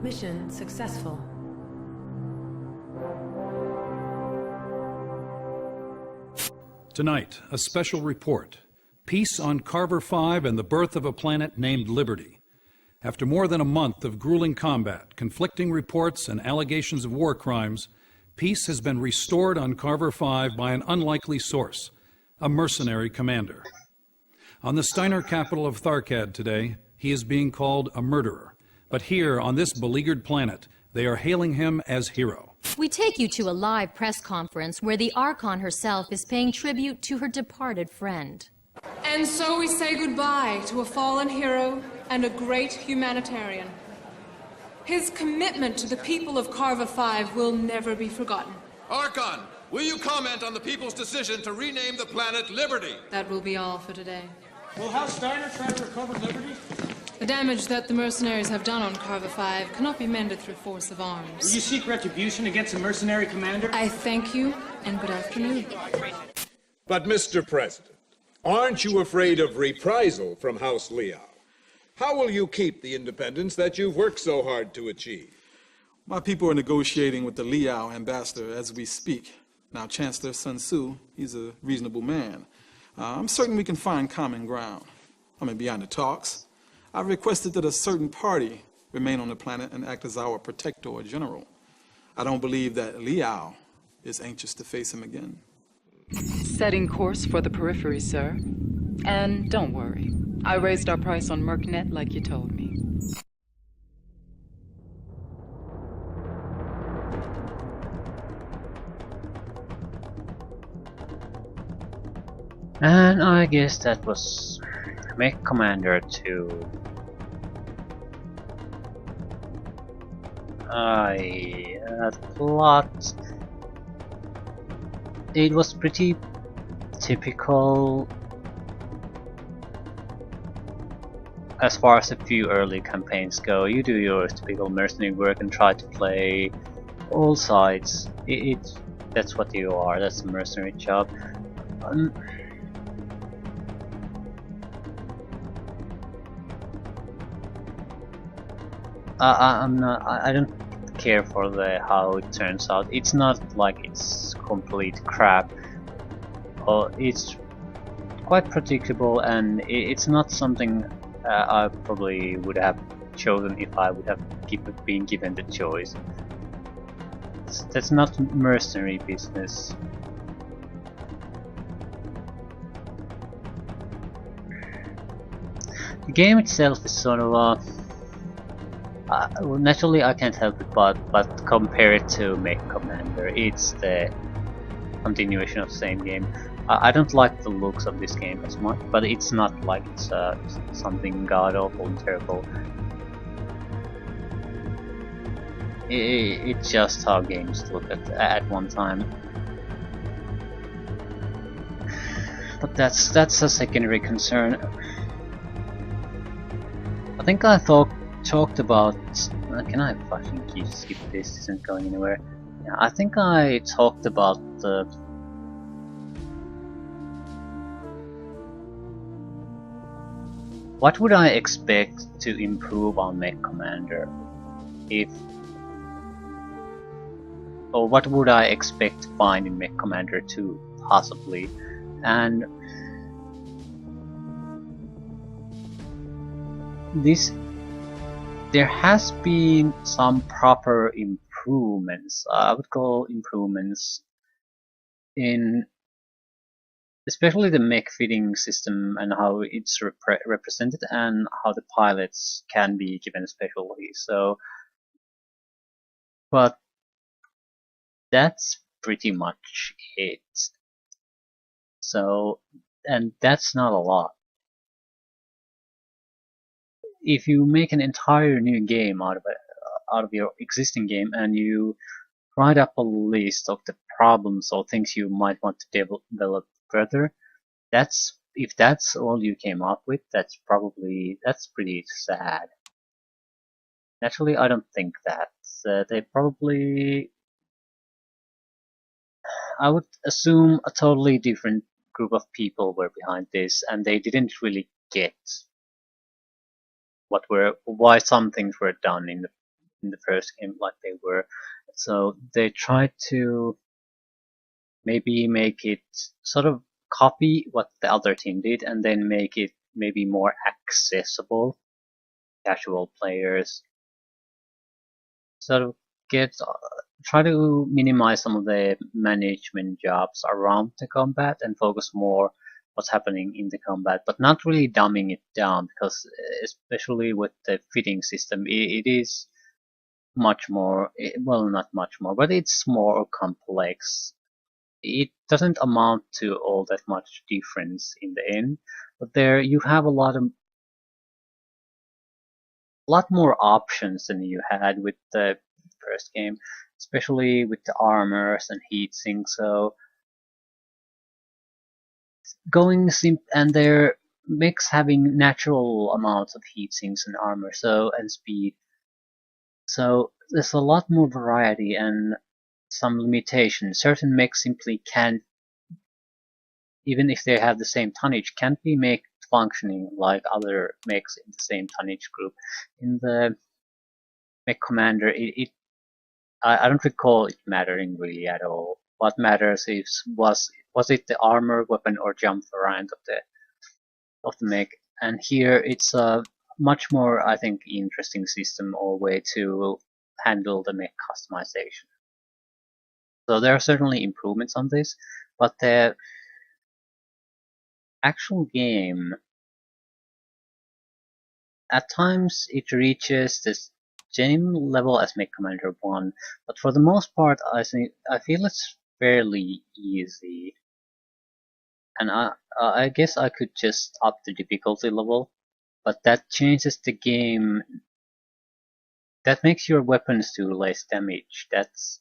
Mission successful. Tonight, a special report. Peace on Carver 5 and the birth of a planet named Liberty. After more than a month of grueling combat, conflicting reports, and allegations of war crimes, peace has been restored on Carver 5 by an unlikely source, a mercenary commander. On the Steiner capital of Tharkad today, he is being called a murderer. But here, on this beleaguered planet, they are hailing him as hero. We take you to a live press conference where the Archon herself is paying tribute to her departed friend. And so we say goodbye to a fallen hero and a great humanitarian. His commitment to the people of Carver 5 will never be forgotten. Archon, will you comment on the people's decision to rename the planet Liberty? That will be all for today. Will House Steiner try to recover Liberty? The damage that the mercenaries have done on Carver 5 cannot be mended through force of arms. Will you seek retribution against the mercenary commander? I thank you, and good afternoon. But, Mr. President, aren't you afraid of reprisal from House Liao? How will you keep the independence that you've worked so hard to achieve? My people are negotiating with the Liao ambassador as we speak. Now, Chancellor Sun Tzu, he's a reasonable man. I'm certain we can find common ground. Beyond the talks, I've requested that a certain party remain on the planet and act as our protector general. I don't believe that Liao is anxious to face him again. Setting course for the periphery, sir. And don't worry, I raised our price on Mercnet like you told me. And I guess that was Mechcommander 2. The plot... It was pretty typical as far as a few early campaigns go. You do your typical mercenary work and try to play all sides. That's what you are, that's a mercenary job. I don't care for how it turns out. It's not like it's complete crap. It's quite predictable, and it's not something I probably would have chosen if I would have been given the choice. That's not mercenary business. The game itself is sort of well, naturally I can't help it but compare it to Mechcommander. It's the continuation of the same game. I don't like the looks of this game as much, but it's not like it's something god awful and terrible. It's just how games look at one time. But that's a secondary concern. I think I talked about... Can I fucking skip this? This isn't going anywhere. Yeah, I think I talked about the... What would I expect to improve on Mechcommander? Or what would I expect to find in Mechcommander 2, possibly? And... there has been some proper improvements. I would call improvements in especially the mech fitting system and how it's represented, and how the pilots can be given specialty. So, but that's pretty much it. So, and that's not a lot. If you make an entire new game out of your existing game, and you write up a list of the problems or things you might want to develop further, if that's all you came up with, that's pretty sad. Naturally, I don't think that. They probably... I would assume a totally different group of people were behind this, and they didn't really get why some things were done in in the first game like they were. So they tried to maybe make it sort of copy what the other team did and then make it maybe more accessible to casual players. Sort of try to minimize some of the management jobs around the combat and focus more what's happening in the combat, but not really dumbing it down, because especially with the fitting system, it is much more, well, not much more, but it's more complex. It doesn't amount to all that much difference in the end, but there you have a lot more options than you had with the first game, especially with the armors and heat sinks. So and their mix having natural amounts of heat sinks and armor, and speed. So there's a lot more variety and some limitations. Certain mechs simply can't, even if they have the same tonnage, can't be made functioning like other mechs in the same tonnage group. In the Mechcommander, I don't recall it mattering really at all. What matters is was it the armor, weapon, or jump variant of the mech? And here it's a much more, I think, interesting system or way to handle the mech customization. So there are certainly improvements on this, but the actual game, at times it reaches this same level as Mechcommander 1, but for the most part I feel it's fairly easy. And I guess I could just up the difficulty level, but that changes the game. That makes your weapons do less damage. That's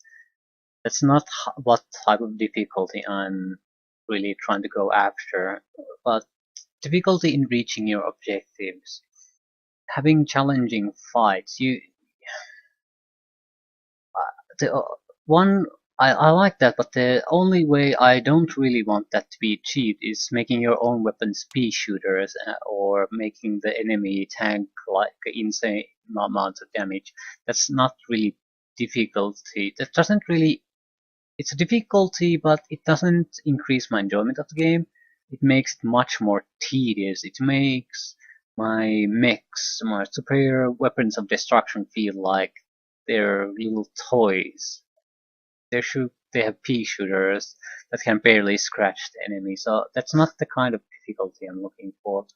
not what type of difficulty I'm really trying to go after, but difficulty in reaching your objectives. Having challenging fights, I like that, but the only way I don't really want that to be achieved is making your own weapons pea shooters or making the enemy tank like insane amounts of damage. That's not really difficulty. That doesn't really. It's a difficulty, but it doesn't increase my enjoyment of the game. It makes it much more tedious. It makes my mechs, my superior weapons of destruction, feel like they're little toys. They have pea shooters that can barely scratch the enemy, so that's not the kind of difficulty I'm looking for.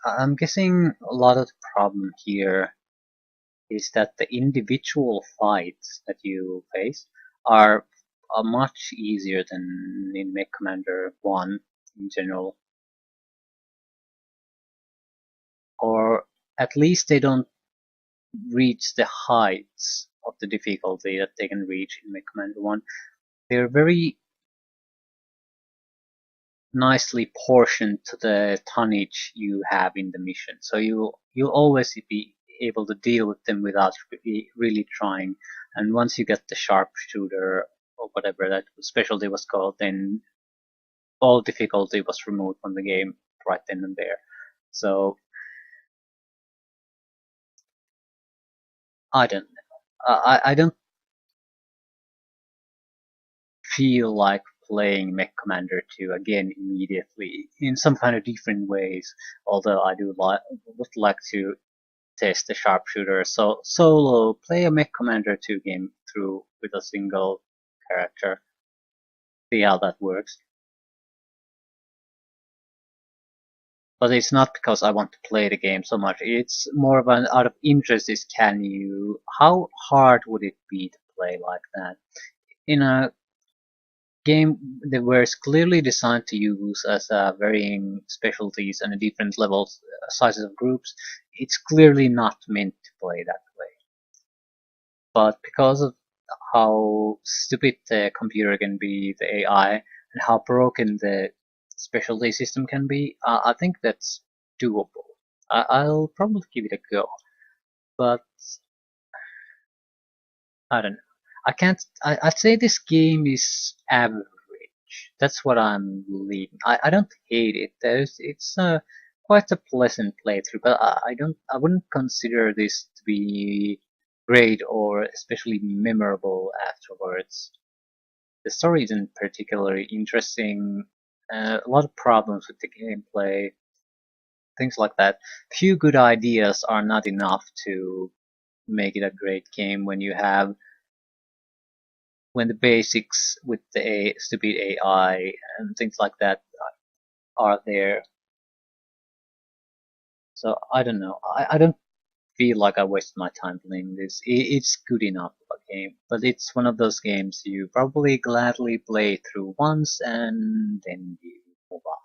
I'm guessing a lot of the problem here is that the individual fights that you face are much easier than in Mechcommander 1 in general. Or at least they don't reach the heights of the difficulty that they can reach in Mechcommander 1. They're very nicely portioned to the tonnage you have in the mission, so you'll always be able to deal with them without really trying. And once you get the sharpshooter or whatever that specialty was called, then all difficulty was removed from the game right then and there. So I don't know. I don't feel like playing Mechcommander 2 again immediately in some kind of different ways, although I would like to test the sharpshooter. So solo, play a Mechcommander 2 game through with a single character, see how that works. But it's not because I want to play the game so much. It's more of an out of interest is how hard would it be to play like that? In a game that was clearly designed to use as varying specialties and different levels, sizes of groups, it's clearly not meant to play that way. But because of how stupid the computer can be, the AI, and how broken the specialty system can be, I think that's doable. I'll probably give it a go, but I don't know. I'd say this game is average. That's what I'm leaving. I don't hate it. It's quite a pleasant playthrough, but I wouldn't consider this to be great or especially memorable afterwards. The story isn't particularly interesting, a lot of problems with the gameplay, things like that. Few good ideas are not enough to make it a great game when the basics with the stupid AI and things like that are there. So I don't know. I don't feel like I wasted my time playing this. It's good enough of a game, but it's one of those games you probably gladly play through once and then you move on.